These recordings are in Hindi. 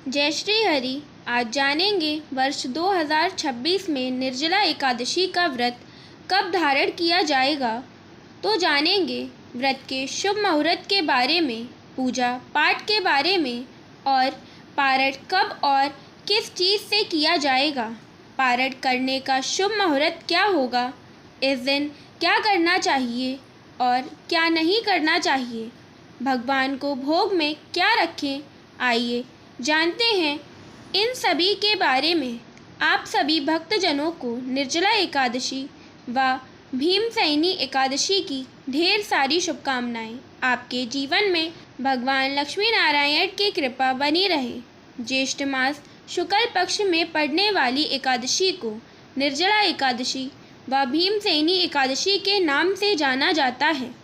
जय श्री हरि। आज जानेंगे वर्ष 2026 में निर्जला एकादशी का व्रत कब धारण किया जाएगा। तो जानेंगे व्रत के शुभ मुहूर्त के बारे में, पूजा पाठ के बारे में और पारण कब और किस चीज़ से किया जाएगा। पारण करने का शुभ मुहूर्त क्या होगा, इस दिन क्या करना चाहिए और क्या नहीं करना चाहिए, भगवान को भोग में क्या रखें। आइए जानते हैं इन सभी के बारे में। आप सभी भक्तजनों को निर्जला एकादशी व भीमसेनी एकादशी की ढेर सारी शुभकामनाएं। आपके जीवन में भगवान लक्ष्मी नारायण की कृपा बनी रहे। ज्येष्ठ मास शुक्ल पक्ष में पड़ने वाली एकादशी को निर्जला एकादशी व भीमसेनी एकादशी के नाम से जाना जाता है।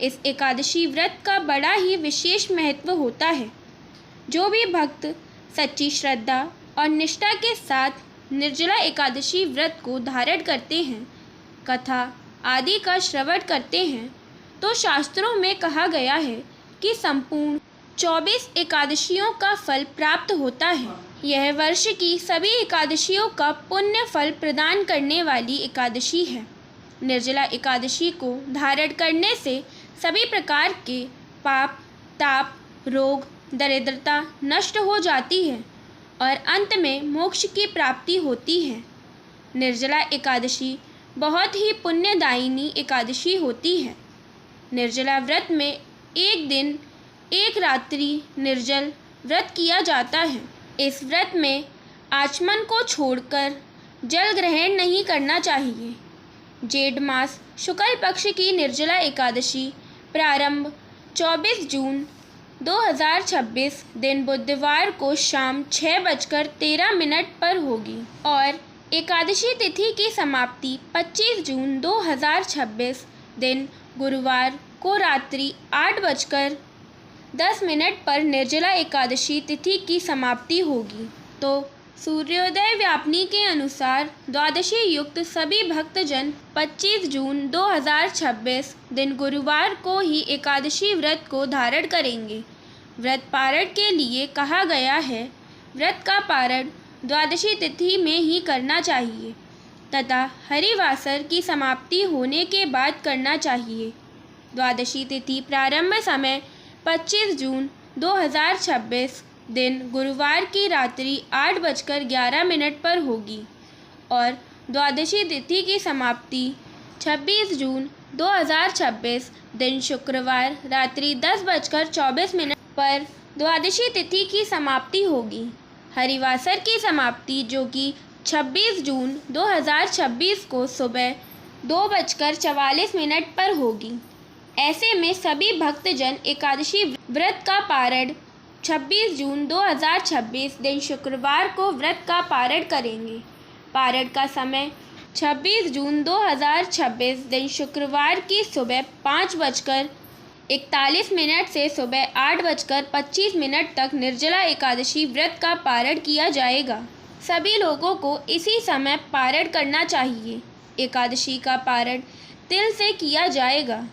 इस एकादशी व्रत का बड़ा ही विशेष महत्व होता है। जो भी भक्त सच्ची श्रद्धा और निष्ठा के साथ निर्जला एकादशी व्रत को धारण करते हैं, कथा आदि का श्रवण करते हैं, तो शास्त्रों में कहा गया है कि संपूर्ण 24 एकादशियों का फल प्राप्त होता है। यह वर्ष की सभी एकादशियों का पुण्य फल प्रदान करने वाली एकादशी है। निर्जला एकादशी को धारण करने से सभी प्रकार के पाप, ताप, रोग, दरिद्रता नष्ट हो जाती है और अंत में मोक्ष की प्राप्ति होती है। निर्जला एकादशी बहुत ही पुण्यदायिनी एकादशी होती है। निर्जला व्रत में एक दिन एक रात्रि निर्जल व्रत किया जाता है। इस व्रत में आचमन को छोड़कर जल ग्रहण नहीं करना चाहिए। जेठ मास शुक्ल पक्ष की निर्जला एकादशी प्रारंभ 24 जून 2026 दिन बुधवार को शाम 6:13 पर होगी और एकादशी तिथि की समाप्ति 25 जून 2026 दिन गुरुवार को रात्रि 8:10 पर निर्जला एकादशी तिथि की समाप्ति होगी। तो सूर्योदय व्यापनी के अनुसार द्वादशी युक्त सभी भक्तजन 25 जून 2026 दिन गुरुवार को ही एकादशी व्रत को धारण करेंगे। व्रत पारण के लिए कहा गया है। व्रत का पारण द्वादशी तिथि में ही करना चाहिए तथा हरिवासर की समाप्ति होने के बाद करना चाहिए। द्वादशी तिथि प्रारंभ समय 25 जून 2026 दिन गुरुवार की रात्रि 8:11 पर होगी और द्वादशी तिथि की समाप्ति 26 जून 2026 दिन शुक्रवार रात्रि 10:24 पर द्वादशी तिथि की समाप्ति होगी। हरिवासर की समाप्ति जो कि 26 जून 2026 को सुबह 2:44 पर होगी। ऐसे में सभी भक्तजन एकादशी व्रत का पारण 26 जून 2026 दिन शुक्रवार को व्रत का पारण करेंगे। पारण का समय 26 जून 2026 दिन शुक्रवार की सुबह 5:41 से सुबह 8:25 तक निर्जला एकादशी व्रत का पारण किया जाएगा। सभी लोगों को इसी समय पारण करना चाहिए। एकादशी का पारण तिल से किया जाएगा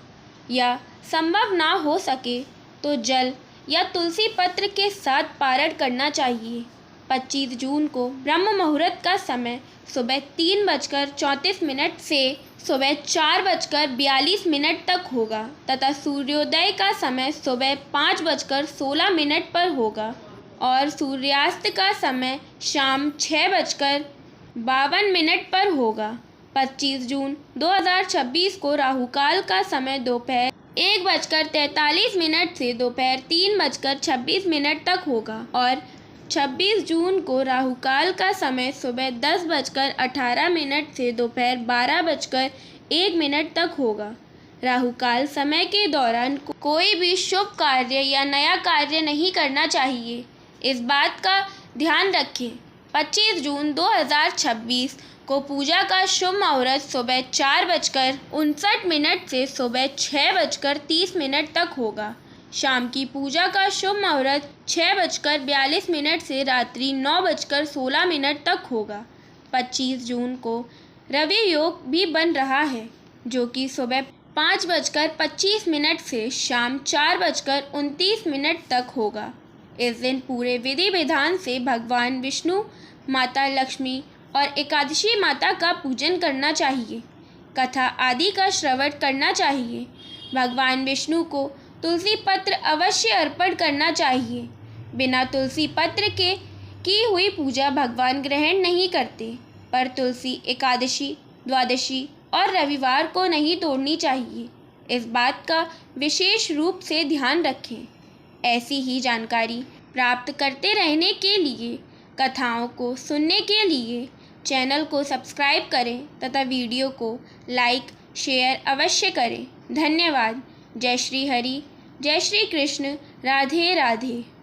या संभव ना हो सके तो जल या तुलसी पत्र के साथ पारण करना चाहिए। 25 जून को ब्रह्म मुहूर्त का समय सुबह 3:34 से सुबह 4:42 तक होगा तथा सूर्योदय का समय सुबह 5:16 पर होगा और सूर्यास्त का समय शाम 6:52 पर होगा। 25 जून 2026 को राहुकाल का समय दोपहर 1:43 से दोपहर 3:26 तक होगा और 26 जून को राहुकाल का समय सुबह 10:18 से दोपहर 12:01 तक होगा। राहुकाल समय के दौरान कोई भी शुभ कार्य या नया कार्य नहीं करना चाहिए। इस बात का ध्यान रखें। 25 जून 2026 को पूजा का शुभ मुहूर्त सुबह 4:59 से सुबह 6:30 तक होगा। शाम की पूजा का शुभ मुहूर्त 6:42 से रात्रि 9:16 तक होगा। 25 जून को रवि योग भी बन रहा है जो कि सुबह 5:25 से शाम 4:29 तक होगा। इस दिन पूरे विधि विधान से भगवान विष्णु, माता लक्ष्मी और एकादशी माता का पूजन करना चाहिए। कथा आदि का श्रवण करना चाहिए। भगवान विष्णु को तुलसी पत्र अवश्य अर्पण करना चाहिए। बिना तुलसी पत्र के की हुई पूजा भगवान ग्रहण नहीं करते। पर तुलसी एकादशी, द्वादशी और रविवार को नहीं तोड़नी चाहिए। इस बात का विशेष रूप से ध्यान रखें। ऐसी ही जानकारी प्राप्त करते रहने के लिए, कथाओं को सुनने के लिए चैनल को सब्सक्राइब करें तथा वीडियो को लाइक शेयर अवश्य करें। धन्यवाद। जय श्री हरि, जय श्री कृष्ण, राधे राधे।